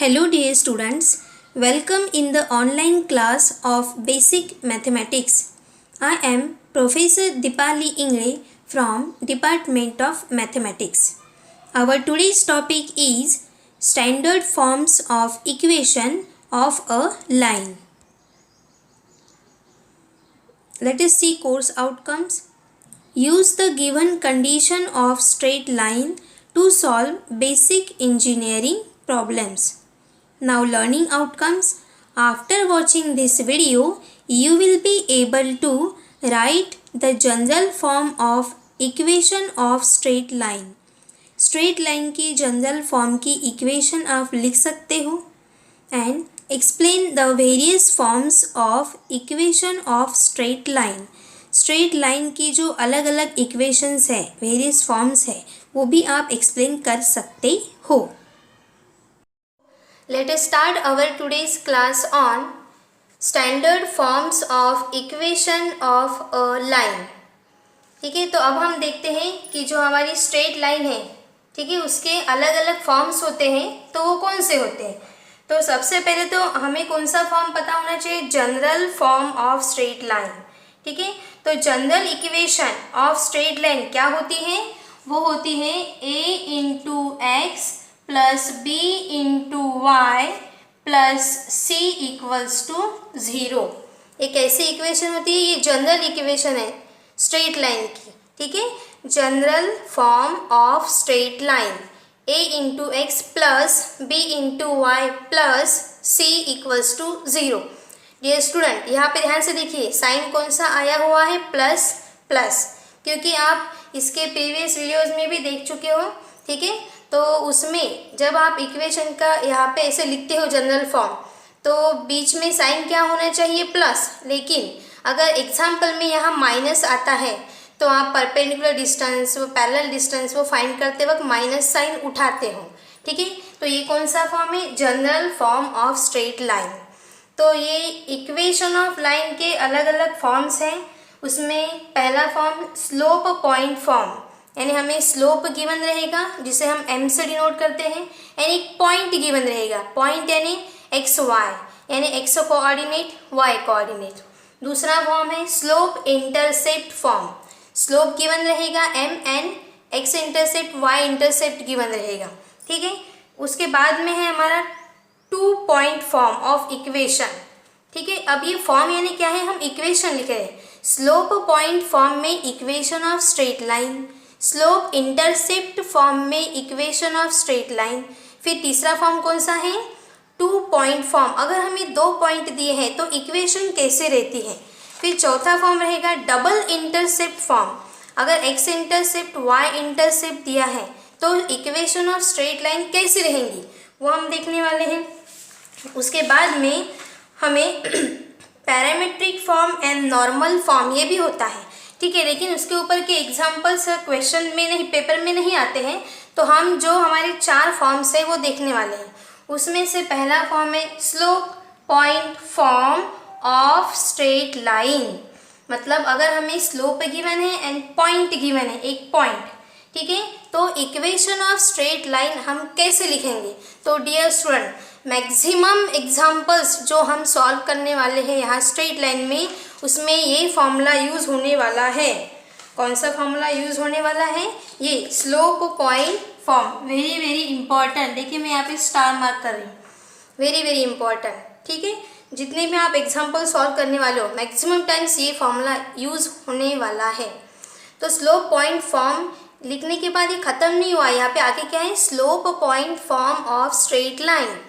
Hello dear students, welcome in the online class of Basic Mathematics. I am Professor Dipali Ingre from Department of Mathematics. Our today's topic is standard forms of equation of a line. Let us see course outcomes. Use the given condition of straight line to solve basic engineering problems. Now learning outcomes. After watching this video, you will be able to write the general form of equation of straight line. Straight line की general form की equation आप लिख सकते हो and explain the various forms of equation of straight line. Straight line की जो अलग अलग इक्वेशंस है, वेरियस फॉर्म्स है, वो भी आप एक्सप्लेन कर सकते हो. Let us start our today's class on standard forms of equation of a line. ठीक है, तो अब हम देखते हैं कि जो हमारी स्ट्रेट लाइन है, ठीक है, उसके अलग अलग फॉर्म्स होते हैं, तो वो कौन से होते हैं. तो सबसे पहले तो हमें कौन सा फॉर्म पता होना चाहिए, general form of straight line. ठीक है, तो general equation of straight line क्या होती है, वो होती है a into x plus b into y plus c equals to 0. एक ऐसी इक्वेशन होती है, ये जनरल इक्वेशन है स्ट्रेट लाइन की. ठीक है, general form of straight line a into x plus b into y plus c equals to 0. Dear student, यहाँ पे ध्यान से देखिए, साइन कौन सा आया हुआ है, प्लस प्लस, क्योंकि आप इसके प्रीवियस वीडियोस में भी देख चुके हो. ठीक है, तो उसमें जब आप इक्वेशन का यहाँ पे ऐसे लिखते हो जनरल फॉर्म, तो बीच में साइन क्या होना चाहिए, प्लस. लेकिन अगर एग्जाम्पल में यहाँ माइनस आता है तो आप परपेंडिकुलर डिस्टेंस, वो पैरेलल डिस्टेंस, वो फाइंड करते वक्त माइनस साइन उठाते हो. ठीक है, तो ये कौन सा फॉर्म है, general form of straight line. तो ये इक्वेशन ऑफ लाइन के अलग अलग फॉर्म्स हैं. उसमें पहला फॉर्म स्लोप पॉइंट फॉर्म, यानी हमें स्लोप गिवन रहेगा जिसे हम m से डिनोट करते हैं, यानी एक पॉइंट गिवन रहेगा. पॉइंट यानी एक्स वाई, यानी एक्स कोऑर्डिनेट, वाई कोऑर्डिनेट. दूसरा फॉर्म है slope intercept form. Slope given रहेगा m and x intercept y intercept given रहेगा. ठीक है, उसके बाद में है हमारा 2 पॉइंट फॉर्म ऑफ इक्वेशन. ठीक है, अब ये फॉर्म यानी क्या है, हम इक्वेशन लिख रहे हैं. स्लोप पॉइंट फॉर्म में equation of straight line, slope intercept form में इक्वेशन ऑफ स्ट्रेट लाइन. फिर तीसरा फॉर्म कौन सा है, 2 पॉइंट फॉर्म. अगर हमें 2 पॉइंट दिए हैं तो इक्वेशन कैसे रहती है. फिर चौथा फॉर्म रहेगा डबल इंटरसेप्ट फॉर्म. अगर एक्स इंटरसेप्ट वाई इंटरसेप्ट दिया है तो इक्वेशन ऑफ स्ट्रेट लाइन कैसे रहेंगी, वो हम देखने वाले हैं. उसके बाद में हमें parametric form and normal form, ये भी होता है. ठीक है, लेकिन उसके ऊपर के एग्जाम्पल्स क्वेश्चन में नहीं, पेपर में नहीं आते हैं. तो हम जो हमारे 4 फॉर्म्स है वो देखने वाले हैं. उसमें से पहला फॉर्म है slope point form of straight line. मतलब अगर हमें स्लोप गिवन है एंड पॉइंट गिवन है, एक पॉइंट. ठीक है, तो इक्वेशन ऑफ स्ट्रेट लाइन हम कैसे लिखेंगे. तो डियर स्टूडेंट, मैक्सिमम एग्जाम्पल्स जो हम सॉल्व करने वाले हैं यहाँ स्ट्रेट लाइन में, उसमें ये फॉर्मूला यूज़ होने वाला है. कौन सा फॉर्मूला यूज़ होने वाला है, ये slope point form. Very very important. देखिए मैं यहाँ पे स्टार मार्क कर रही हूँ, वेरी वेरी इंपॉर्टेंट. ठीक है, जितने भी आप एग्जाम्पल सॉल्व करने वाले हो, मैक्सिमम टाइम्स ये फॉर्मूला यूज़ होने वाला है. तो स्लोप पॉइंट फॉर्म लिखने के बाद ये ख़त्म नहीं हुआ, यहाँ पे आगे क्या है, slope point form of straight line.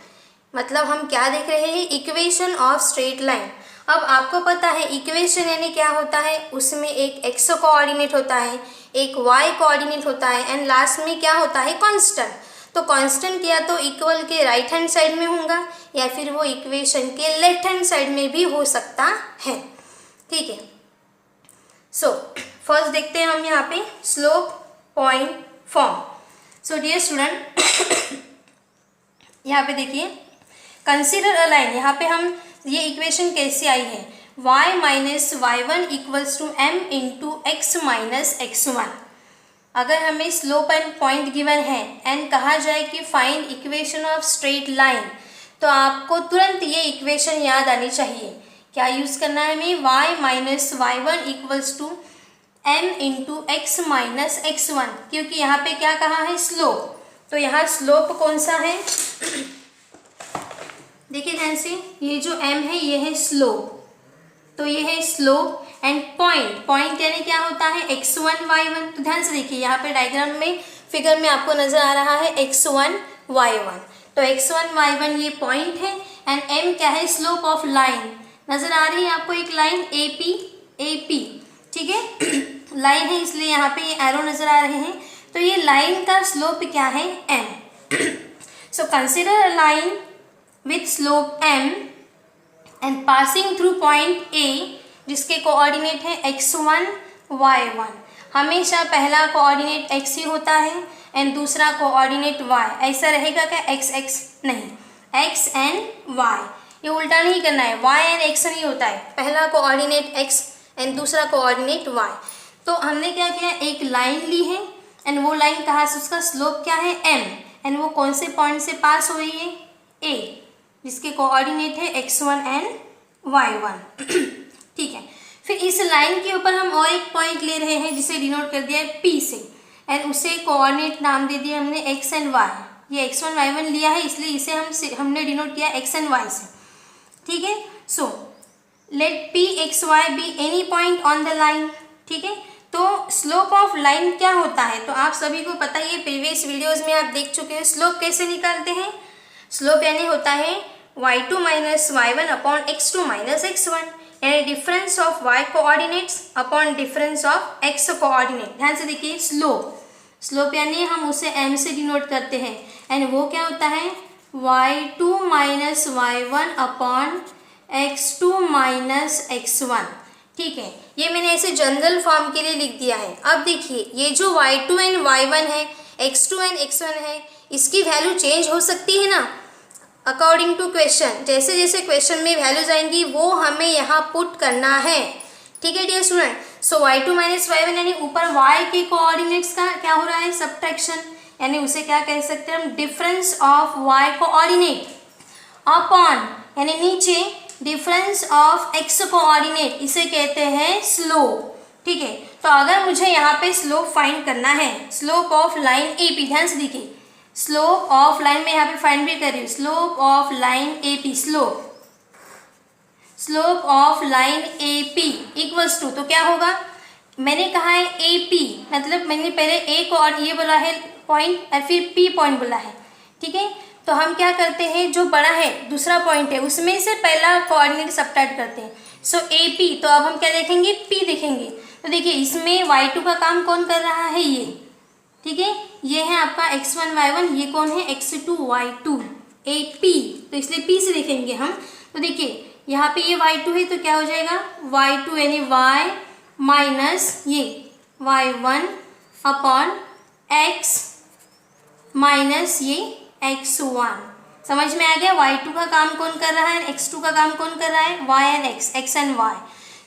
मतलब हम क्या देख रहे हैं, इक्वेशन ऑफ स्ट्रेट लाइन. अब आपको पता है इक्वेशन यानी क्या होता है, उसमें एक एक्स कोऑर्डिनेट होता है, एक वाई कोऑर्डिनेट होता है, एंड लास्ट में क्या होता है, कांस्टेंट. तो कांस्टेंट या तो इक्वल के राइट हैंड साइड में होगा या फिर वो इक्वेशन के लेफ्ट हैंड साइड में भी हो सकता है. ठीक है, सो फर्स्ट देखते हैं हम यहाँ पे slope point form. So dear student, यहाँ पे देखिए, कंसीडर अ लाइन. यहाँ पे हम ये इक्वेशन कैसे आई है, y minus y one equals to m into x minus x1. अगर हमें स्लोप एंड पॉइंट गिवन है एंड कहा जाए कि find equation of straight line, तो आपको तुरंत ये इक्वेशन याद आनी चाहिए। क्या यूज़ करना है हमें? y minus y one equals to m into x minus x one, क्योंकि यहाँ पे क्या कहा है? स्लोप। तो यहाँ स्लोप कौन सा है? देखिए ध्यान से, ये जो m है ये है स्लोप, तो ये है स्लोप। एंड पॉइंट, पॉइंट यानी क्या होता है? x1 y1। तो ध्यान से देखिए, यहाँ पे डायग्राम में फिगर में आपको नजर आ रहा है x1 y1, तो x1 y1 ये पॉइंट है एंड m क्या है? Slope of line. नजर आ रही है आपको एक लाइन AP, ठीक है लाइन है इसलिए यहाँ पे ये एरो नजर आ रहे हैं। तो ये लाइन का स्लोप क्या है? m। So consider a line with slope m and passing through point A, जिसके कोऑर्डिनेट है x1 y1। हमेशा पहला कोऑर्डिनेट x ही होता है एंड दूसरा कोऑर्डिनेट y। ऐसा रहेगा क्या? x नहीं, x एंड y, ये उल्टा नहीं करना है, y एंड x नहीं होता है, पहला कोऑर्डिनेट x एंड दूसरा कोऑर्डिनेट y। तो हमने क्या किया? एक लाइन ली है एंड वो लाइन कहाँ से, उसका स्लोप क्या है? m, एंड वो कौन से पॉइंट से पास हो रही है? A, जिसके कोऑर्डिनेट है x1 एंड y1। ठीक है, फिर इस लाइन के ऊपर हम और एक पॉइंट ले रहे हैं जिसे डिनोट कर दिया है P से एंड उसे कोऑर्डिनेट नाम दे दिया हमने x एंड y। ये x1 y1 लिया है इसलिए इसे हमने डिनोट किया x एंड y से। ठीक है, so let P x y be any point on the line. ठीक है, तो स्लोप ऑफ लाइन क्या होता है? तो आप सभी को पता ही है, प्रीवियस वीडियोस में आप देख चुके हैं। स्लोप कैसे निकालते हैं? स्लोप यानी होता है y2 minus y1 upon x2 minus x1, यानी difference of y coordinates upon difference of x coordinate. ध्यान से देखिए, स्लोप यानी हम उसे m से डिनोट करते हैं एंड वो क्या होता है? y2 minus y1 upon x2 minus x1। ठीक है, ये मैंने ऐसे जनरल फॉर्म के लिए लिख दिया है। अब देखिए, ये जो y2 एंड y1 है, x2 एंड x1 है, इसकी वैल्यू चेंज हो सकती है ना अकॉर्डिंग टू क्वेश्चन। जैसे जैसे क्वेश्चन में वैल्यूज आएंगी वो हमें यहाँ पुट करना है। ठीक है डियर स्टूडेंट, सो y2 माइनस y1 यानी ऊपर y के कोऑर्डिनेट्स का क्या हो रहा है? सब्ट्रैक्शन, यानी उसे क्या कह सकते हैं हम? Difference of y coordinate upon, यानी नीचे डिफरेंस ऑफ x कोऑर्डिनेट, इसे कहते हैं स्लोप। ठीक है, तो अगर मुझे यहाँ पे स्लोप फाइंड करना है, स्लोप ऑफ लाइन AP, ध्यान से देखिए, स्लोप ऑफ लाइन में यहाँ पे फाइंड भी कर रही हूँ, slope of line AP, slope of line AP equals to, तो क्या होगा? मैंने कहा है AP, मतलब मैंने पहले A को और ये बोला है पॉइंट और फिर P पॉइंट बोला है। ठीक है, तो हम क्या करते हैं, जो बड़ा है दूसरा पॉइंट है उसमें से पहला कोऑर्डिनेट सब्ट्रैक्ट करते हैं। सो AP, तो अब हम क्या देखेंगे? P देखेंगे। तो देखिए, इसमें y2 का काम कौन कर रहा है? ये, ठीक है, ये है आपका x1 y1, ये कौन है? x2 y2, AP, तो इसलिए P से देखेंगे हम। तो देखिए यहाँ पे ये y2 है तो क्या हो जाएगा? y2 यानी y माइनस ये y1 अपॉन x माइनस ये x1। समझ में आ गया? y2 का काम कौन कर रहा है, x2 का काम कौन कर रहा है? y and x and y।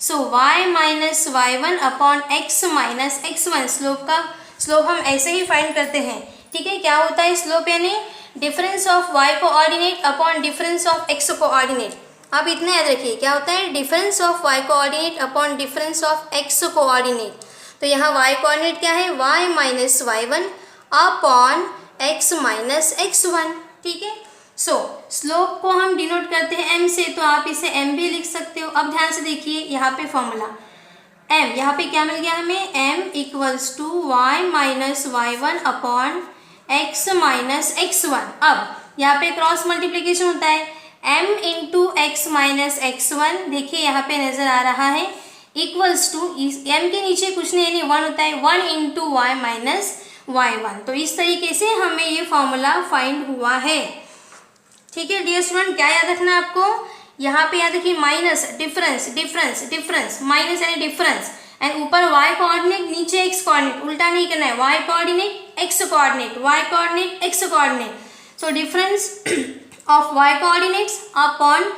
So y minus y1 upon x minus x1। Slope हम ऐसे ही फाइंड करते हैं। ठीक है, क्या होता है स्लोप? यानी difference of y coordinate upon difference of x coordinate. आप इतना याद रखिए, क्या होता है? Difference of y coordinate upon difference of x coordinate. तो यहाँ y कोऑर्डिनेट क्या है? y minus y1 upon x minus x1। ठीक है, सो स्लोप को हम डिनोट करते हैं m से, तो आप इसे m भी लिख सकते हो। अब ध्यान से देखिए, यहाँ पे फॉर्मूला m, यहाँ पे क्या मिल गया हमें? m equals to y minus y1 upon x minus x1। अब यहाँ पे क्रॉस मल्टीप्लीकेशन होता है, m into x minus x1, देखिए यहाँ पे नजर आ रहा है, इक्वल्स टू m के नीचे कुछ नहीं यानी 1 होता है, 1 इंटू y माइनस y1। तो इस तरीके से हमें ये फॉर्मूला फाइंड हुआ है। ठीक है डियर स्टूडेंट, क्या याद रखना है आपको? यहाँ पे याद रखिए minus, difference, difference, difference, minus यानी डिफरेंस एंड ऊपर y कोऑर्डिनेट, नीचे x कोऑर्डिनेट, उल्टा नहीं करना है, y coordinate x coordinate, y coordinate x coordinate. So difference of y coordinates upon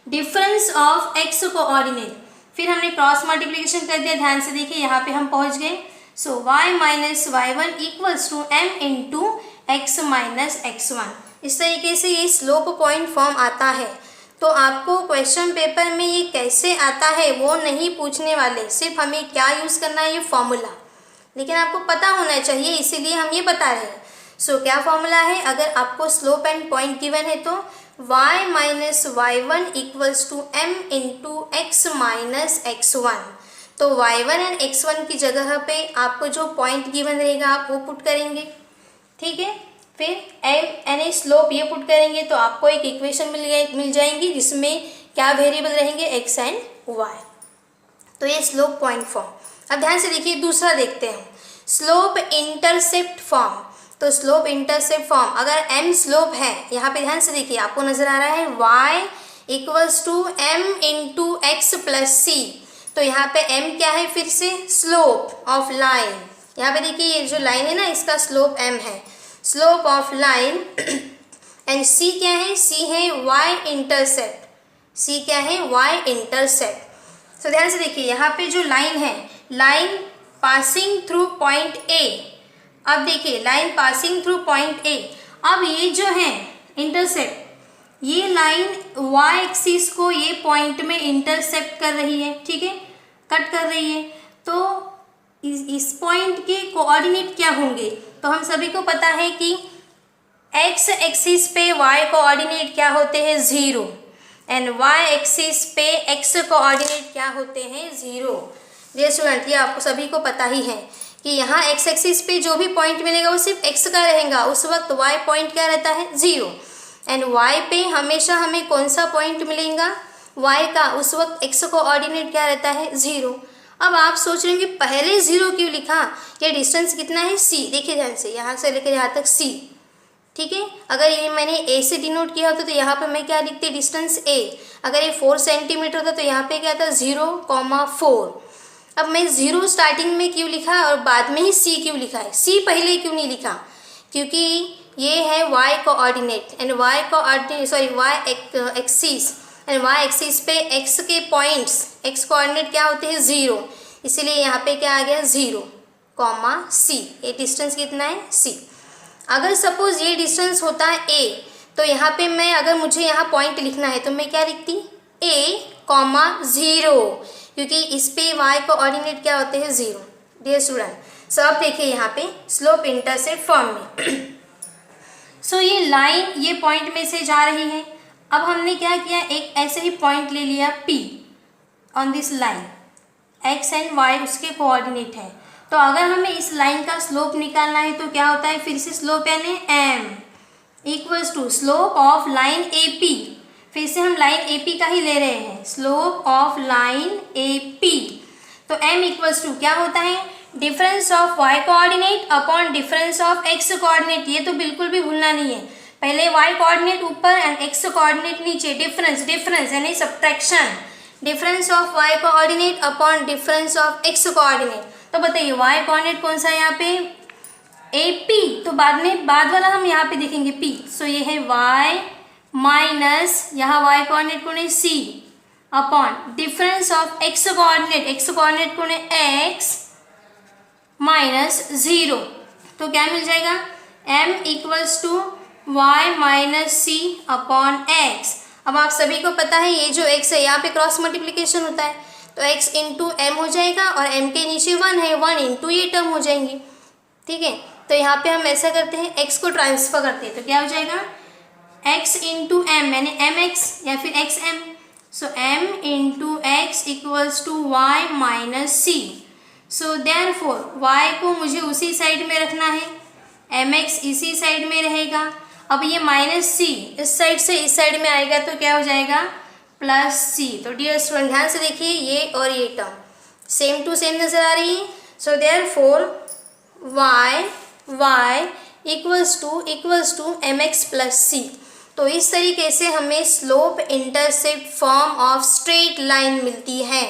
difference of x coordinate. फिर हमने क्रॉस मल्टीप्लिकेशन कर दिया, ध्यान से देखिए यहाँ पे हम पहुँच गए। So y minus y1 equals to m into x minus x1। इस तरीके से ये स्लोप पॉइंट फॉर्म आता है। तो आपको क्वेश्चन पेपर में ये कैसे आता है वो नहीं पूछने वाले, सिर्फ हमें क्या यूज़ करना है, ये फॉर्मूला, लेकिन आपको पता होना चाहिए, इसीलिए हम ये बता रहे हैं। सो क्या फॉर्मूला है, अगर आपको स्लोप एंड पॉइंट गिवन है तो y minus y1 equals to m into x minus x1। तो y1 एंड x1 की जगह पे आपको जो पॉइंट गिवन रहेगा आप वो पुट करेंगे, ठीक है। फिर यानी स्लोप ये पुट करेंगे तो आपको एक इक्वेशन मिल जाएंगी जिसमें क्या वेरिएबल रहेंगे, x एंड y। तो ये स्लोप पॉइंट फॉर्म। अब ध्यान से देखिए दूसरा देखते हैं, स्लोप इंटरसेप्ट फॉर्म। तो स्लोप इंटरसेप्ट फॉर्म, अगर m स्लोप है, यहाँ पे ध्यान से देखिए आपको नजर आ रहा है y equals to m into x plus c. तो यहाँ पे m क्या है, फिर से स्लोप ऑफ लाइन। यहाँ पे देखिए ये जो लाइन है ना, इसका स्लोप m है, slope of line. And c क्या है, c है y इंटरसेप्ट, c क्या है, y इंटरसेप्ट। तो ध्यान से देखिए यहाँ पे जो लाइन है, line passing through point a। अब देखिए line passing through point a, अब ये जो है इंटरसेप्ट, ये लाइन y एक्सिस को ये पॉइंट में इंटरसेप्ट कर रही है, ठीक है, कट कर रही है। तो इस पॉइंट के कोऑर्डिनेट क्या होंगे, तो हम सभी को पता है कि x एक्सिस पे y कोऑर्डिनेट क्या होते हैं, 0, एंड y एक्सिस पे x कोऑर्डिनेट क्या होते हैं, 0। डियर स्टूडेंट, ये आपको सभी को पता ही है कि यहाँ x एक्सिस पे जो भी पॉइंट मिलेगा वो सिर्फ x का रहेगा, उस वक्त y पॉइंट क्या रहता है, 0। एंड y पे हमेशा हमें कौन सा पॉइंट मिलेगा, y का, उस वक्त x कोऑर्डिनेट क्या रहता है, 0। अब आप सोच रहे हैं कि पहले 0 क्यों लिखा, ये डिस्टेंस कितना है, c। देखिए ध्यान से, यहाँ से लेकर यहाँ तक c, ठीक है। अगर ये मैंने a से डिनोट किया होता तो यहाँ पे मैं क्या लिखती, डिस्टेंस a। अगर ये 4 सेंटीमीटर होता तो यहाँ पे क्या था, 0,4। अब मैं 0 स्टार्टिंग में क्यों लिखा और बाद में ही c क्यों लिखा है, c पहले क्यों नहीं लिखा, क्योंकि ये है y coordinate and y coordinate y axis, and y axis पे x के पॉइंट्स, x कोऑर्डिनेट क्या होते हैं, 0, इसीलिए यहाँ पे क्या आ गया, 0,c। ये डिस्टेंस कितना है, c। अगर सपोज ये डिस्टेंस होता है a, तो यहाँ पे मैं, अगर मुझे यहाँ पॉइंट लिखना है तो मैं क्या लिखती, a,0, क्योंकि इस पे y कोऑर्डिनेट क्या होते हैं, 0। डियर स्टूडेंट, सो अब देखिए यहाँ पे स्लोप इंटरसेप्ट फॉर्म में सो ये लाइन ये पॉइंट में से जा रही है। अब हमने क्या किया, एक ऐसे ही पॉइंट ले लिया P on this line, x and y उसके कोऑर्डिनेट है। तो अगर हमें इस लाइन का स्लोप निकालना है तो क्या होता है, फिर से स्लोप यानी m equals to slope of line AP। फिर से हम लाइन AP का ही ले रहे हैं, स्लोप ऑफ लाइन AP। तो m इक्वल्स टू क्या होता है, difference of y coordinate upon difference of x coordinate. ये तो बिल्कुल भी भूलना नहीं है, पहले y कोऑर्डिनेट ऊपर एंड x कोऑर्डिनेट नीचे, डिफरेंस यानी subtraction, difference of y coordinate upon difference of x coordinate. तो बताइए y कोऑर्डिनेट कौन सा है यहाँ पे, AP। तो बाद वाला हम यहाँ पे देखेंगे P। सो ये है y माइनस, यहाँ y कोऑर्डिनेट कौन है, C, upon difference of x coordinate कौन है, x माइनस 0। तो क्या मिल जाएगा, m equals to y minus c upon x. अब आप सभी को पता है ये जो x है यहाँ पे क्रॉस मल्टीप्लिकेशन होता है, तो x इंटू एम हो जाएगा और m के नीचे 1 है, 1 इंटू ये टर्म हो जाएंगी, ठीक है। तो यहाँ पे हम ऐसा करते हैं, x को ट्रांसफर करते हैं, तो क्या हो जाएगा, x इंटू एम यानी mx या फिर xm। So m into x equals to y minus c. So therefore y को मुझे उसी साइड में रखना है, mx इसी साइड में रहेगा। अब ये माइनस सी इस साइड से इस साइड में आएगा तो क्या हो जाएगा, प्लस सी। तो डियर स्टूडेंट ध्यान से देखिए, ये और ये टर्म सेम टू सेम नजर आ रही है। So therefore y equals to mx plus c. तो इस तरीके से हमें slope intercept form of straight line मिलती है।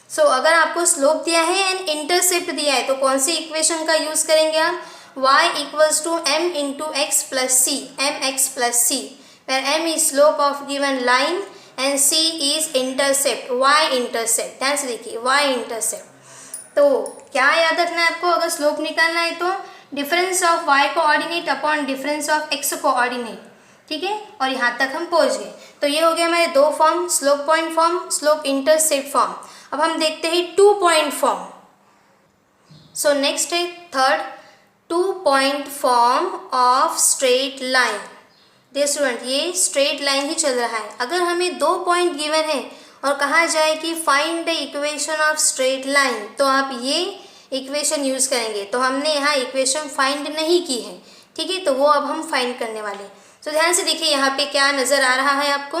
सो अगर आपको स्लोप दिया है एंड इंटरसेप्ट दिया है तो कौन सी इक्वेशन का यूज करेंगे आप, y equals to m into x plus c, mx plus c, where m is slope of given line and c is intercept, y intercept। ध्यान से देखिए y intercept। तो क्या याद रखना है आपको अगर स्लोप निकालना है तो difference of y coordinate upon difference of x coordinate, ठीक है। और यहाँ तक हम पहुँच गए। तो ये हो गया हमारे दो form, slope point form, slope intercept form. अब हम देखते हैं 2 पॉइंट फॉर्म। सो नेक्स्ट है third, 2 point form of straight line. देखिए स्टूडेंट, ये स्ट्रेट लाइन ही चल रहा है। अगर हमें 2 पॉइंट गिवन है और कहा जाए कि find the equation of straight line, तो आप ये इक्वेशन यूज़ करेंगे। तो हमने यहाँ इक्वेशन फाइंड नहीं की है, ठीक है, तो वो अब हम फाइंड करने वाले। तो ध्यान से देखिए यहाँ पे क्या नज़र आ रहा है आपको।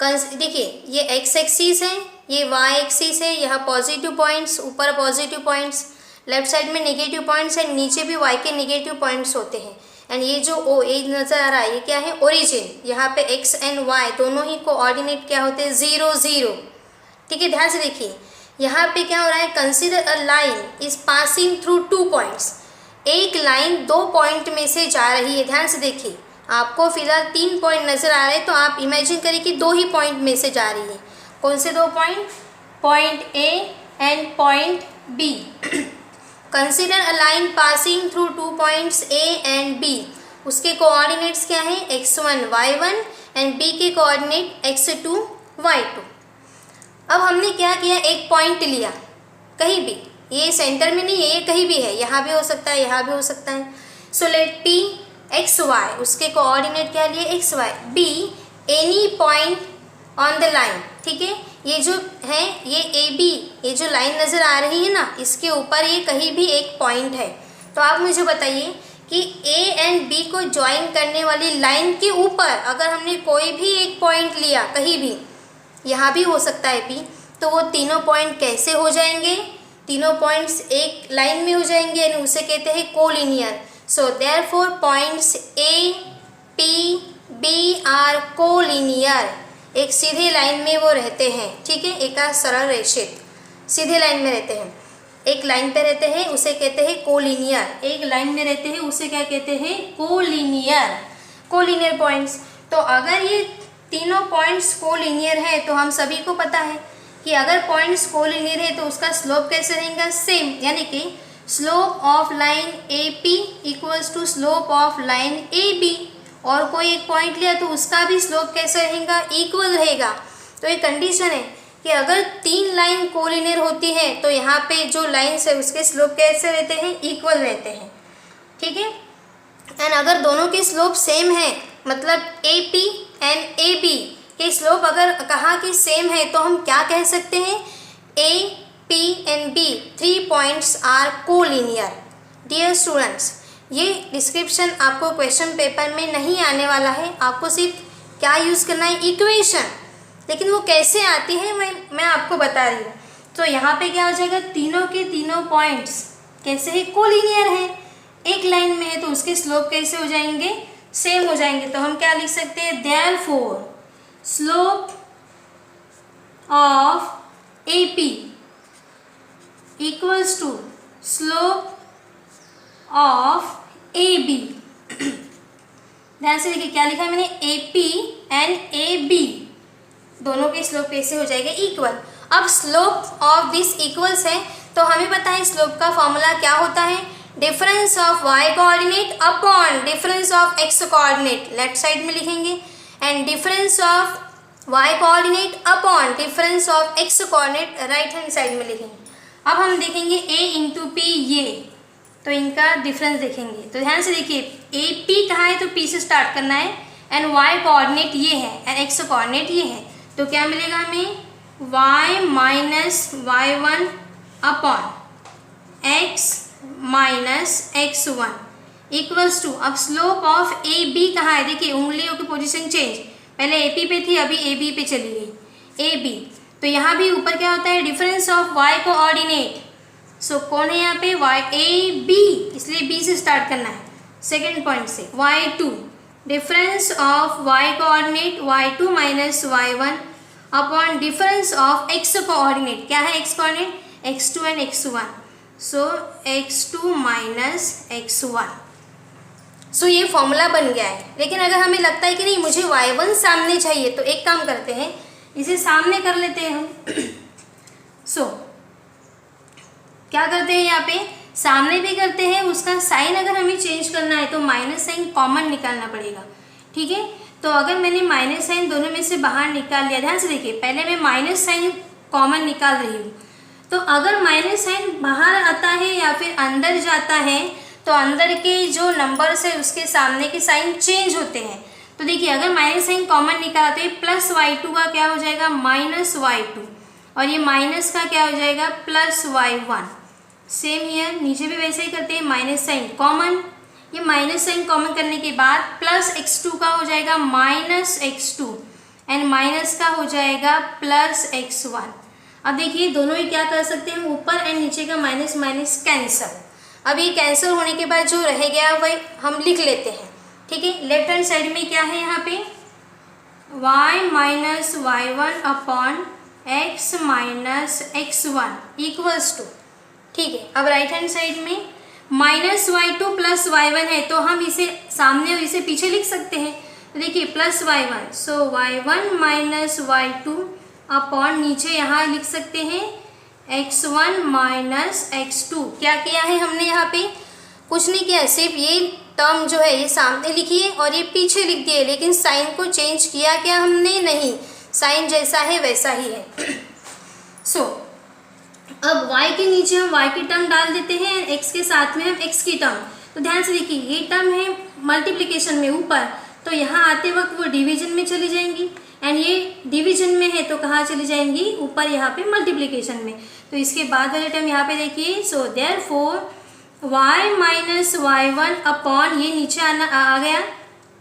देखिए ये x एक्सिस है, ये y एक्सिस है, यहाँ पॉजिटिव पॉइंट्स, ऊपर पॉजिटिव पॉइंट्स, लेफ्ट साइड में नेगेटिव पॉइंट्स एंड नीचे भी y के नेगेटिव पॉइंट्स होते हैं। एंड ये जो ओ ए नज़र आ रहा है ये क्या है, ओरिजिन। यहाँ पे x एंड y दोनों ही कोऑर्डिनेट क्या होते हैं, 0 0, ठीक है। ध्यान से देखिए यहाँ पे क्या हो रहा है, consider a line is passing through 2 points. एक लाइन 2 पॉइंट में से जा रही है। ध्यान से देखिए, आपको फिलहाल 3 पॉइंट नज़र आ रहे हैं, तो आप इमेजिन करिए कि 2 ही पॉइंट में से जा रही है। कौन से 2 point, point A and point B. Consider a line passing through 2 points A and B. उसके कोऑर्डिनेट्स क्या है, x1 y1 एंड b के कोऑर्डिनेट x2 y2। अब हमने क्या किया, एक पॉइंट लिया कहीं भी, ये सेंटर में नहीं है, ये कहीं भी है, यहाँ भी हो सकता है, यहाँ भी हो सकता है। So let p x y, उसके कोऑर्डिनेट क्या लिए, x y, b any point on the line, ठीक है। ये जो है ये ए बी, ये जो लाइन नज़र आ रही है ना, इसके ऊपर ये कहीं भी एक पॉइंट है। तो आप मुझे बताइए कि ए एंड बी को ज्वाइन करने वाली लाइन के ऊपर अगर हमने कोई भी एक पॉइंट लिया कहीं भी, यहाँ भी हो सकता है पी, तो वो तीनों पॉइंट कैसे हो जाएंगे, तीनों पॉइंट्स एक लाइन में हो जाएंगे, यानी उसे कहते हैं collinear. So therefore points A P B are collinear, एक सीधे लाइन में वो रहते हैं, ठीक है, एक सरल रेखित सीधे लाइन में रहते हैं। एक लाइन पे रहते हैं उसे कहते हैं कोलिनियर, एक लाइन में रहते हैं उसे क्या कहते हैं, कोलिनियर, कोलिनियर पॉइंट्स। तो अगर ये तीनों पॉइंट्स कोलिनियर है तो हम सभी को पता है कि अगर पॉइंट्स कोलिनियर है तो उसका स्लोप कैसे रहेगा, सेम, यानी कि slope of line A P equals to slope of line A B. और कोई एक पॉइंट लिया तो उसका भी स्लोप कैसे रहेगा, इक्वल रहेगा। तो ये कंडीशन है कि अगर 3 लाइन कोलिनियर होती है तो यहाँ पे जो लाइन्स है उसके स्लोप कैसे रहते हैं, इक्वल रहते हैं, ठीक है। एंड अगर दोनों के स्लोप सेम है, मतलब A P and A B के स्लोप अगर कहा कि सेम है, तो हम क्या कह सकते हैं, A P and B 3 points are collinear. Dear students, ये डिस्क्रिप्शन आपको क्वेश्चन पेपर में नहीं आने वाला है, आपको सिर्फ क्या यूज़ करना है, इक्वेशन। लेकिन वो कैसे आती है मैं आपको बता रही हूँ। तो यहाँ पे क्या हो जाएगा, तीनों के तीनों पॉइंट्स कैसे है, कोलिनियर है, एक लाइन में है, तो उसके स्लोप कैसे हो जाएंगे, सेम हो जाएंगे। तो हम क्या लिख सकते हैं, therefore slope of A P equals to slope of A B. ध्यान से देखिए क्या लिखा है मैंने, A P and A B दोनों के स्लोप कैसे हो जाएगा, इक्वल। अब स्लोप ऑफ दिस इक्वल्स है, तो हमें पता है स्लोप का फॉर्मूला क्या होता है, difference of y coordinate upon difference of x coordinate, left side में लिखेंगे, and difference of y coordinate upon difference of x coordinate right hand side में लिखेंगे। अब हम देखेंगे a इंटू पी, ये तो इनका डिफरेंस देखेंगे। तो ध्यान से देखिए, ए पी कहाँ है, तो पी से स्टार्ट करना है, एंड y कोऑर्डिनेट ये है एंड x कोऑर्डिनेट ये है। तो क्या मिलेगा हमें, y minus y1 upon x minus x1 equals to, अब स्लोप ऑफ ए बी कहाँ है, देखिए उंगलियों की पोजीशन चेंज, पहले ए पी पे थी अभी ए बी पे चली गई, ए बी। तो यहाँ भी ऊपर क्या होता है, डिफरेंस ऑफ y कोऑर्डिनेट। सो कौन है यहाँ पे, y ए बी, इसलिए b से स्टार्ट करना है, सेकेंड पॉइंट से, y2 difference of y coordinate y2 minus y1 upon difference of x coordinate, क्या है x coordinate, x2 and x1, so x2 minus x1। सो ये फॉर्मूला बन गया है। लेकिन अगर हमें लगता है कि नहीं मुझे y1 सामने चाहिए, तो एक काम करते हैं, इसे सामने कर लेते हैं हम। सो क्या करते हैं यहाँ पे, सामने भी करते हैं, उसका साइन अगर हमें चेंज करना है तो माइनस साइन कॉमन निकालना पड़ेगा, ठीक है। तो अगर मैंने माइनस साइन दोनों में से बाहर निकाल लिया, ध्यान से देखिए, पहले मैं माइनस साइन कॉमन निकाल रही हूँ, तो अगर माइनस साइन बाहर आता है या फिर अंदर जाता है तो अंदर के जो नंबर्स है उसके सामने के साइन चेंज होते हैं। तो देखिए, अगर माइनस साइन कॉमन निकाला तो ये प्लस y2 का क्या हो जाएगा, माइनस y2, और ये माइनस का क्या हो जाएगा, प्लस y1। सेम ईयर नीचे भी वैसे ही करते हैं, माइनस साइन कॉमन, ये माइनस साइन कॉमन करने के बाद प्लस x2 का हो जाएगा माइनस x2 एंड माइनस का हो जाएगा प्लस x1। अब देखिए, दोनों ही क्या कर सकते हैं हम, ऊपर एंड नीचे का माइनस माइनस कैंसल। अब ये कैंसिल होने के बाद जो रह गया वही हम लिख लेते हैं, ठीक है। लेफ्ट हैंड साइड में क्या है यहाँ पे, y minus y1 upon x minus x1 equals to, ठीक है। अब राइट हैंड साइड में माइनस y2 प्लस y1 है तो हम इसे सामने और इसे पीछे लिख सकते हैं। तो देखिए प्लस y1, सो y1 माइनस y2 अपॉन नीचे यहाँ लिख सकते हैं x1 माइनस x2। क्या किया है हमने यहाँ पे, कुछ नहीं किया, सिर्फ ये टर्म जो है ये सामने लिखी है और ये पीछे लिख दिए, लेकिन साइन को चेंज किया क्या हमने, नहीं, साइन जैसा है वैसा ही है। सो अब y के नीचे हम y की टर्म डाल देते हैं, x के साथ में हम x की टर्म। तो ध्यान से देखिए, ये टर्म है मल्टीप्लिकेशन में ऊपर, तो यहाँ आते वक्त वो डिवीजन में चली जाएंगी, एंड ये डिवीजन में है तो कहाँ चली जाएंगी, ऊपर यहाँ पे मल्टीप्लिकेशन में। तो इसके बाद वाले टर्म यहाँ पे देखिए, सो therefore y minus y1 upon, ये नीचे आना आ गया,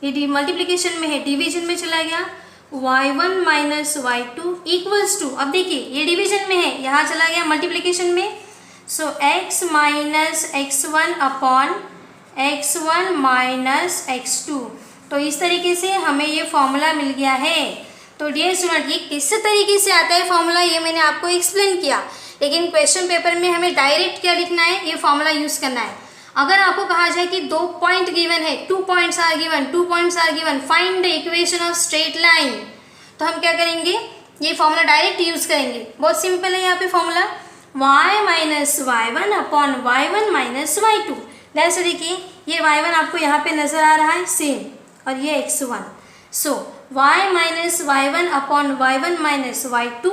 ये मल्टीप्लिकेशन में है, डिवीजन में चला गया, y1 minus y2 equals to, अब देखिए ये डिवीजन में है, यहाँ चला गया मल्टीप्लिकेशन में, सो x minus x1 upon x1 minus x2। तो इस तरीके से हमें ये फॉर्मूला मिल गया है। तो डियर स्टूडेंट, ये किस तरीके से आता है फॉर्मूला, ये मैंने आपको एक्सप्लेन किया, लेकिन क्वेश्चन पेपर में हमें डायरेक्ट क्या लिखना है, ये फॉर्मूला यूज़ करना है। अगर आपको कहा जाए कि 2 पॉइंट गिवन है, 2 points are given, find the equation of straight line, तो हम क्या करेंगे, ये फॉर्मूला डायरेक्ट यूज़ करेंगे। बहुत सिंपल है यहाँ पे formula, y minus y1 upon y1 minus y2। जैसे देखिए, ये y1 आपको यहाँ पे नज़र आ रहा है सेम, और ये x1, so y minus y1 upon y1 minus y2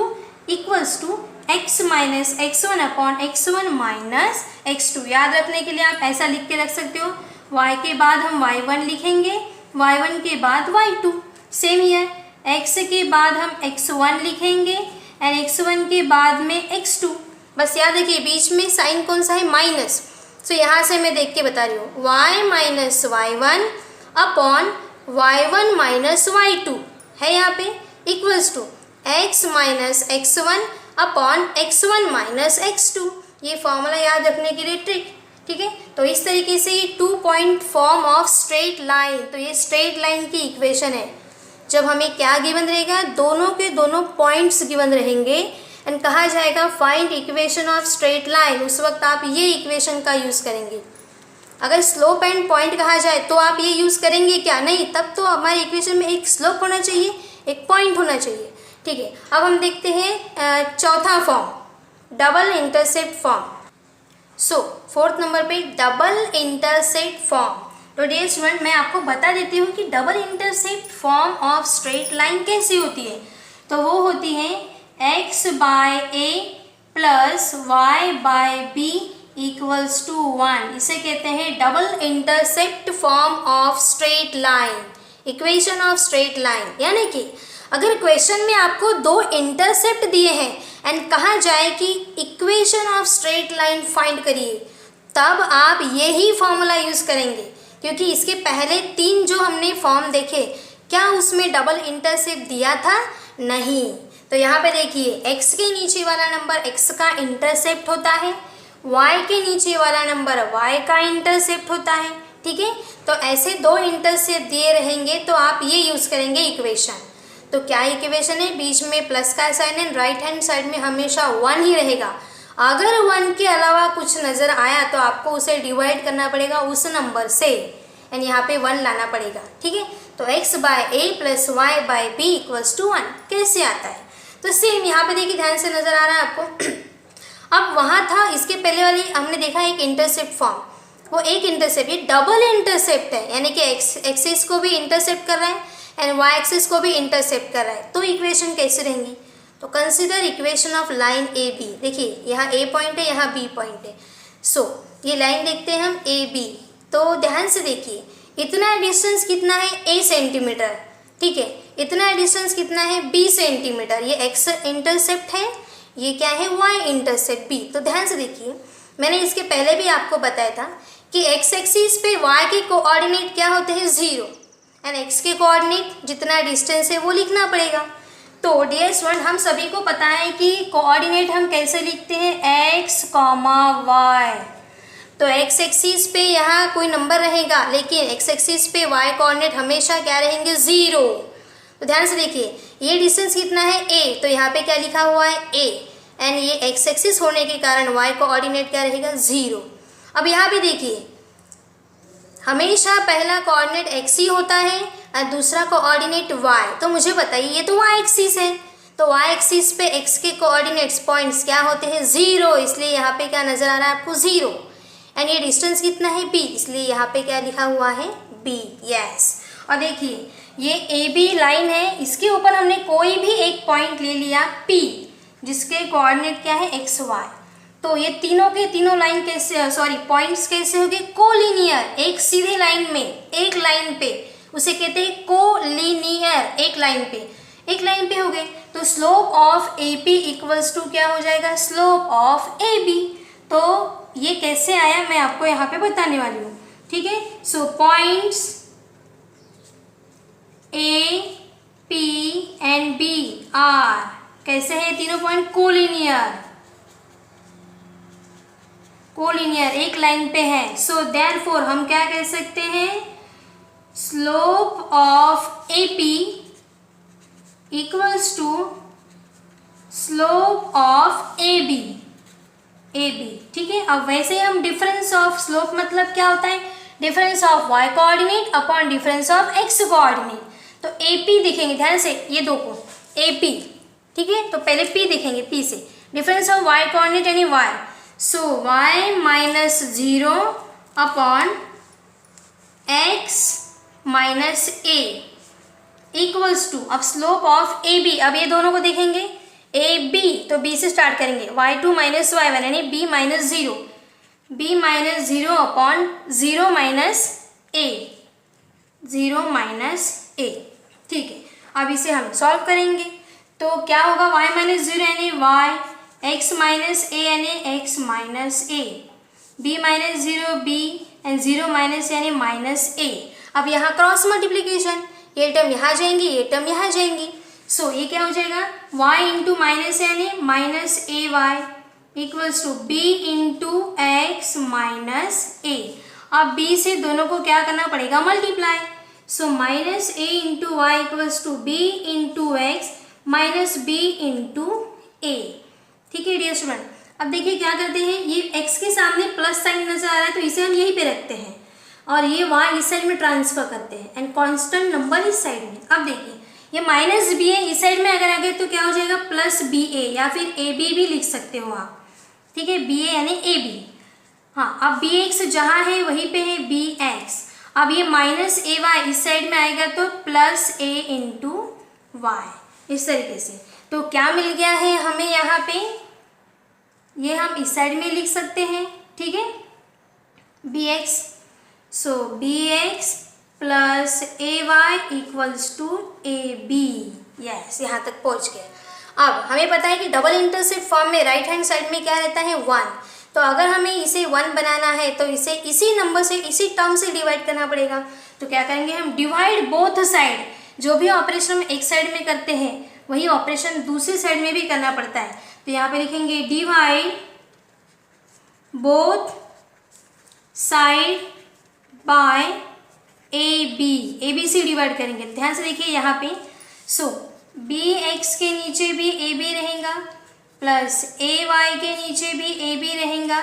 equals to x minus x1 upon x1 minus x2। याद रखने के लिए आप ऐसा लिख के रख सकते हो, y के बाद हम y1 लिखेंगे, y1 के बाद y2, सेम हियर, x के बाद हम x1 लिखेंगे एंड x1 के बाद में x2। बस याद रखिए बीच में साइन कौन सा है, माइनस। सो यहाँ से मैं देख के बता रही हूँ, y minus y1 upon y1 minus y2 है यहाँ पे, equals to x minus x1 upon x1 minus x2। ये फॉर्मूला याद रखने के लिए ट्रिक, ठीक है। तो इस तरीके से ये 2 point form of straight line, तो ये स्ट्रेट लाइन की इक्वेशन है। जब हमें क्या गिवन रहेगा, दोनों के दोनों पॉइंट्स गिवन रहेंगे एंड कहा जाएगा find equation of straight line, उस वक्त आप ये इक्वेशन का यूज़ करेंगे। अगर स्लोप एंड पॉइंट कहा जाए तो आप ये यूज़ करेंगे क्या, नहीं, तब तो हमारे इक्वेशन में एक स्लोप होना चाहिए, एक पॉइंट होना चाहिए, ठीक है। अब हम देखते हैं चौथा form, double intercept form. So 4th number पे डबल इंटरसेप्ट फॉर्म। तो डियर स्टूडेंट, मैं आपको बता देती हूँ कि double intercept form of straight line कैसी होती है। तो वो होती है x by a plus y by b equals to 1। इसे कहते हैं double intercept form of straight line, equation of straight line. यानी कि अगर क्वेश्चन में आपको 2 इंटरसेप्ट दिए हैं एंड कहा जाए कि equation of straight line find करिए, तब आप यही फॉर्मूला यूज़ करेंगे, क्योंकि इसके पहले 3 जो हमने फॉर्म देखे, क्या उसमें डबल इंटरसेप्ट दिया था, नहीं। तो यहाँ पे देखिए, x के नीचे वाला नंबर x का इंटरसेप्ट होता है, y के नीचे वाला नंबर y का इंटरसेप्ट होता है, ठीक है। तो ऐसे 2 इंटरसेप्ट दिए रहेंगे तो आप ये यूज़ करेंगे इक्वेशन। तो क्या इक्वेशन है, बीच में प्लस का साइन है, राइट हैंड साइड में हमेशा 1 ही रहेगा। अगर 1 के अलावा कुछ नज़र आया तो आपको उसे डिवाइड करना पड़ेगा उस नंबर से, एंड यहाँ पे 1 लाना पड़ेगा, ठीक है। तो x by a plus y by b equals to 1 कैसे आता है, तो सेम यहाँ पे देखिए, ध्यान से नज़र आ रहा है आपको। अब वहाँ था, इसके पहले वाली हमने देखा एक इंटरसेप्ट फॉर्म, वो एक इंटरसेप्ट, ये डबल इंटरसेप्ट है, यानी कि एक्सिस को भी इंटरसेप्ट कर रहा है एंड वाई एक्सिस को भी इंटरसेप्ट कर रहा है। तो इक्वेशन कैसे रहेंगी? तो consider equation of line A B. देखिए यहाँ ए पॉइंट है, यहाँ बी पॉइंट है। सो ये लाइन देखते हैं हम ए बी। तो ध्यान से देखिए, इतना डिस्टेंस कितना है? ए सेंटीमीटर, ठीक है। इतना डिस्टेंस कितना है? B centimetre. ये एक्स इंटरसेप्ट है, ये क्या है? Y intercept B. तो ध्यान से देखिए, मैंने इसके पहले भी आपको बताया था कि एक्स एक्सिस पे वाई के कोऑर्डिनेट क्या होते हैं? 0 एंड एक्स के कोऑर्डिनेट जितना डिस्टेंस है वो लिखना पड़ेगा। तो डियर स्टूडेंट, हम सभी को पता है कि कोऑर्डिनेट हम कैसे लिखते हैं? X comma y. तो एक्स एक्सिस पे यहाँ कोई नंबर रहेगा, लेकिन एक्स एक्सिस पे वाई कोऑर्डिनेट हमेशा क्या रहेंगे? 0। तो ध्यान से देखिए, ये डिस्टेंस कितना है? ए, तो यहाँ पे क्या लिखा हुआ है? ए। एंड ये एक्स एक्सिस होने के कारण वाई कोऑर्डिनेट क्या रहेगा? 0। अब यहाँ पे देखिए, हमेशा पहला कोऑर्डिनेट एक्स ही होता है और दूसरा कोऑर्डिनेट वाई। तो मुझे बताइए, ये तो वाई एक्सिस है, तो वाई एक्सिस पे एक्स के कोऑर्डिनेट्स पॉइंट्स क्या होते हैं? 0। इसलिए यहाँ पे क्या नज़र आ रहा है आपको? 0। एंड ये डिस्टेंस कितना है? बी, इसलिए यहाँ पे क्या लिखा हुआ है? बी। यस। और देखिए, ये ए बी लाइन है, इसके ऊपर हमने कोई भी एक पॉइंट ले लिया पी, जिसके कोऑर्डिनेट क्या है? X y. तो ये तीनों के तीनों लाइन कैसे, सॉरी पॉइंट्स कैसे होंगे? कोलिनियर, एक सीधे लाइन में, एक लाइन पे, उसे कहते हैं कोलिनियर। एक लाइन पे हो गए। तो slope of A P equals to क्या हो जाएगा? Slope of A B. तो ये कैसे आया मैं आपको यहाँ पे बताने वाली हूँ, ठीक है। So points A P and B are कैसे है? तीनों पॉइंट कोलिनियर, एक लाइन पे है। सो देयरफॉर हम क्या कह सकते हैं? Slope of A P equals to slope of A B, ठीक है। अब वैसे हम डिफरेंस ऑफ स्लोप मतलब क्या होता है? Difference of y coordinate upon difference of x coordinate. तो ए पी दिखेंगे, ध्यान से ये दो को ए पी, ठीक है। तो पहले पी दिखेंगे, पी से डिफरेंस ऑफ वाई कोऑर्डिनेट यानी y. So y minus 0 upon x minus a equals to, अब स्लोप ऑफ ए बी, अब ये दोनों को देखेंगे ए बी, तो बी से स्टार्ट करेंगे, y2 माइनस y1 यानी b minus 0, b minus 0 upon 0 minus a, 0 minus a, ठीक है। अब इसे हम सॉल्व करेंगे तो क्या होगा? y माइनस 0 यानी y, x माइनस a यानी x minus a, b minus 0 b and 0 minus यानी माइनस a। अब यहाँ क्रॉस मल्टीप्लीकेशन, ये टर्म यहाँ जाएंगी, ये टर्म यहाँ जाएंगी। सो ये क्या हो जाएगा? y इंटू माइनस यानी minus A y equals to b into x minus a. अब b से दोनों को क्या करना पड़ेगा? Multiply. So minus a into y equals to b into x minus b into a, ठीक है डियर स्टूडेंट। अब देखिए क्या करते हैं, ये x के सामने प्लस साइन नजर आ रहा है तो इसे हम यहीं पे रखते हैं और ये y इस साइड में ट्रांसफर करते हैं एंड कांस्टेंट नंबर इस साइड में। अब देखिए ये माइनस बी है, इस साइड में अगर आ गए तो क्या हो जाएगा? प्लस बी ए, या फिर ए बी भी लिख सकते हो आप, ठीक है। बी ए यानी ए बी, हाँ। अब बी एक्स जहाँ है वहीं पे है बी एक्स। अब ये माइनस ए वाई इस साइड में आएगा तो प्लस ए इंटू वाई, इस तरीके से। तो क्या मिल गया है हमें यहाँ पे? ये हम इस साइड में लिख सकते हैं, ठीक है, B x. So B x plus A y equals to A B. Yes, यहाँ तक पहुँच गए। अब हमें पता है कि डबल इंटरसेप्ट फॉर्म में राइट हैंड साइड में क्या रहता है? 1। तो अगर हमें इसे 1 बनाना है तो इसे इसी नंबर से, इसी टर्म से डिवाइड करना पड़ेगा। तो क्या करेंगे हम? Divide both side. जो भी ऑपरेशन हम एक साइड में करते हैं वही ऑपरेशन दूसरी साइड में भी करना पड़ता है। तो यहाँ पे लिखेंगे divide both side by A B से डिवाइड करेंगे। ध्यान से देखिए यहाँ पे। सो बी एक्स के नीचे भी ए बी रहेगा प्लस ए वाई के नीचे भी ए बी रहेगा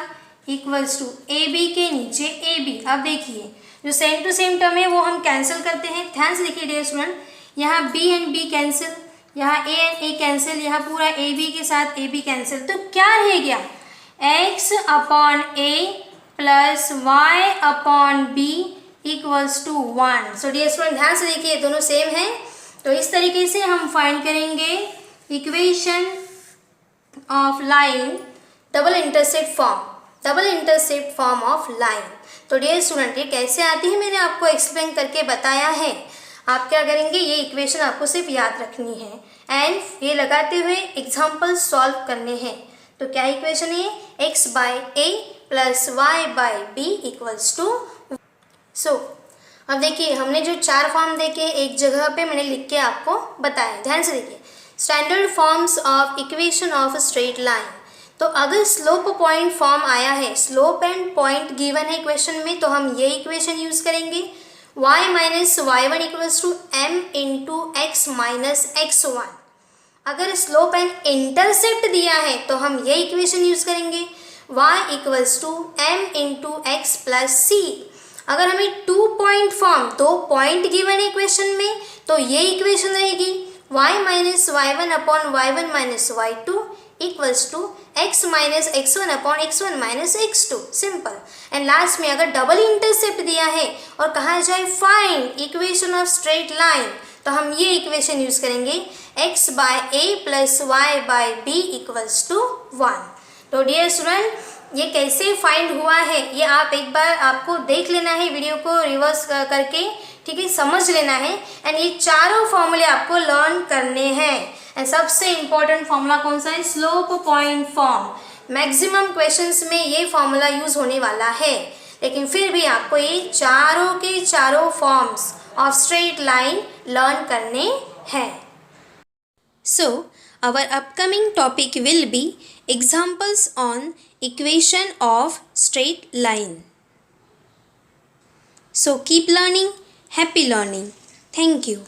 इक्वल्स टू ए बी के नीचे ए बी। अब देखिए जो सेम टू सेम टर्म है वो हम कैंसिल करते हैं। ध्यान से देखिए डियर स्टूडेंट, यहाँ बी एंड बी कैंसिल, यहाँ ए एंड ए कैंसिल, यहाँ पूरा ए बी के साथ ए बी कैंसिल। तो क्या रह गया? x upon a plus y upon b equals to 1। So dear student ध्यान से देखिए दोनों सेम हैं, तो इस तरीके से हम फाइंड करेंगे equation of line double intercept form of line. तो डियर स्टूडेंट ये कैसे आती है मैंने आपको एक्सप्लेन करके बताया है। आप क्या करेंगे, ये इक्वेशन आपको सिर्फ याद रखनी है एंड ये लगाते हुए एग्जाम्पल सॉल्व करने हैं। तो क्या इक्वेशन है, x by a plus y by b equals to. So अब देखिए हमने जो 4 फॉर्म देखे एक जगह पे मैंने लिख के आपको बताया, ध्यान से देखिए। Standard forms of equation of straight line. तो अगर स्लोप पॉइंट फॉर्म आया है, स्लोप एंड पॉइंट गिवन है इक्वेशन में, तो हम ये इक्वेशन यूज करेंगे y minus y one equals to m into x minus x one. अगर स्लोप एंड इंटरसेप्ट दिया है तो हम ये इक्वेशन यूज करेंगे y equals to m into x plus c. अगर हमें 2 पॉइंट फॉर्म 2 पॉइंट गिवन है इक्वेशन में, तो ये इक्वेशन रहेगी y minus y one upon y one minus y two equals to x minus x one upon x one minus x two. Simple. And last में अगर double intercept दिया है और कहा जाए find equation of straight line, तो हम ये इक्वेशन यूज करेंगे x by a plus y by b equals to 1। तो डियर स्टूडेंट ये कैसे फाइंड हुआ है ये आप एक बार आपको देख लेना है, वीडियो को रिवर्स करके, ठीक है, समझ लेना है। एंड ये चारों फॉर्मूले आपको लर्न करने हैं। एंड सबसे इंपॉर्टेंट फॉर्मूला कौन सा है, slope point form. Maximum questions में ये फॉर्मूला यूज होने वाला है, लेकिन फिर भी आपको ये चारों के चारों forms of straight line learn करने हैं। सो our upcoming topic will be examples on equation of straight line. So keep learning, happy learning. Thank you.